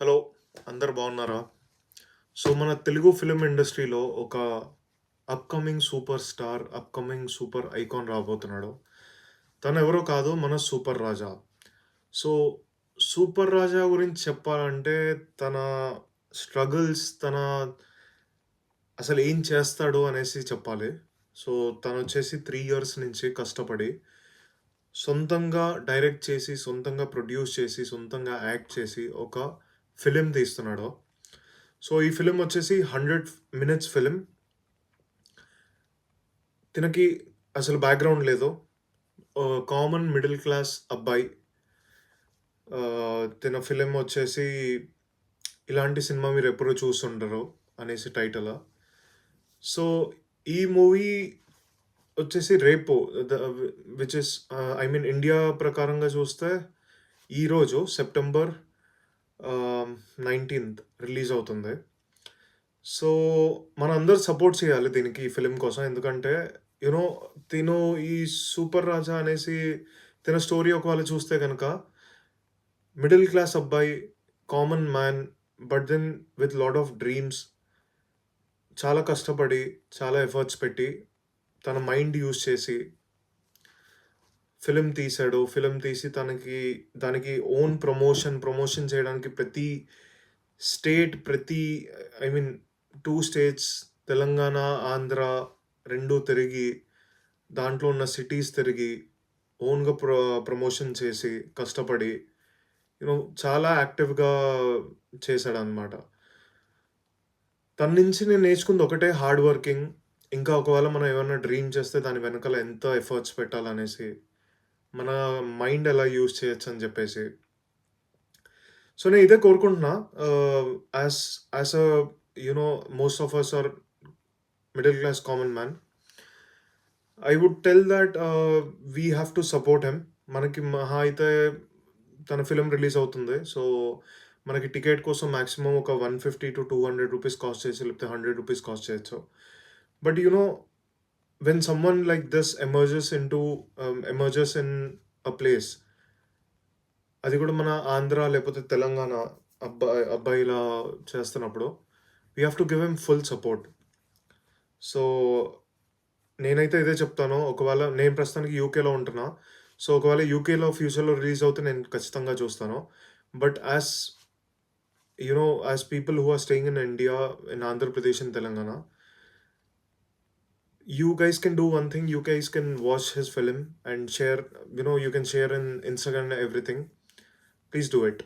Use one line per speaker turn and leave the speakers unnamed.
Hello! అందరూ బాగున్నారా? So, మన తెలుగు ఫిల్మ్ ఇండస్ట్రీలో ఒక upcoming super star, upcoming super icon రాబోతున్నాడు. తనెవరో కాదు మన 'సూపర్ రాజా'. సో, 'సూపర్ రాజా' గురించి చెప్పాలంటే తన స్ట్రగుల్స్, తన అసలేం చేస్తాడు అనేసి చెప్పాలి. సో, తనొచ్చేసి 3 ఇయర్స్ నుంచి కష్టపడి, సొంతంగా డైరెక్ట్ చేసి, సొంతంగా ప్రొడ్యూస్ చేసి, సొంతంగా యాక్ట్ చేసి ఒక ఫిల్మ్ తీస్తున్నాడు. సో, ఈ ఫిల్మ్ వచ్చేసి 100 మినిట్స్ ఫిల్మ్. తినకి అసలు బ్యాక్‌గ్రౌండ్ లేదు. కామన్ మిడిల్ క్లాస్ అబ్బాయి. తిన ఫిల్మ్ వచ్చేసి 'ఇలాంటి సినిమా మీరెప్పుడు చూసుండరు' అనేసి టైటిల్. సో, ఈ మూవీ వచ్చేసి రేపు the which is I mean India ప్రకారంగా చూస్తే ఈరోజు సెప్టెంబర్ 19థ్ రిలీజ్ అవుతుంది. సో, మనందరూ సపోర్ట్ చేయాలి దీనికి ఈ ఫిల్మ్ కోసం. ఎందుకంటే, యూ నో తిను ఈ 'సూపర్ రాజా' అనేసి తిన స్టోరీ ఒకవేళ చూస్తే గనక మిడిల్ క్లాస్ అబ్బాయి, common man, but then with lot of dreams. చాలా కష్టపడి, చాలా ఎఫర్ట్స్ పెట్టి, తన మైండ్ యూజ్ చేసి ఫిల్మ్ తీశాడు. ఫిల్మ్ తీసి దానికి ఓన్ ప్రమోషన్ చేయడానికి ప్రతి state, I mean 2 states Telangana, Andhra 2 తిరిగి, దాంట్లో ఉన్న సిటీస్ తిరిగి, ఓన్‌గా ప్రమోషన్ చేసి, కష్టపడి, చాలా యాక్టివ్‌గా చేశాడనమాట. తన నుంచి నేను నేర్చుకుంది ఒకటే హార్డ్ వర్కింగ్. ఇంకా ఒకవేళ మనం ఏమన్నా డ్రీమ్ చేస్తే దాని వెనకాల ఎంత ఎఫర్ట్స్ పెట్టాలనేసి, మన మైండ్ ఎలా యూజ్ చేయొచ్చని జెప్పేసి. సో, నేను ఇదే కోరుకుంటున్నా. As as a most of us are middle class common man. I would tell that we have to support him. మనకి మహా అయితే తన ఫిల్మ్ రిలీజ్ అవుతుంది. సో, మనకి టికెట్ కోసం మాక్సిమం ఒక 150-200 రూపీస్ కాస్ట్ చేసి, లేకపోతే 100 రూపీస్ కాస్ట్ చేయొచ్చు. But when someone like this emerges in a place, అది కూడా మన ఆంధ్ర లేకపోతే తెలంగాణ అబ్బాయిలా చేస్తున్నప్పుడు, we have to give him full support. So, నేనైతే ఇదే చెప్తాను. ఒకవేళ నేను ప్రస్తుతానికి యూకేలో ఉంటున్నా. సో, ఒకవేళ యూకేలో ఫ్యూచర్‌లో రిలీజ్ అవుతే నేను ఖచ్చితంగా చూస్తాను. But as people who are staying in India, in Andhra Pradesh and Telangana, you guys can do one thing. You guys can watch his film and share, you can share in Instagram and everything. Please do it.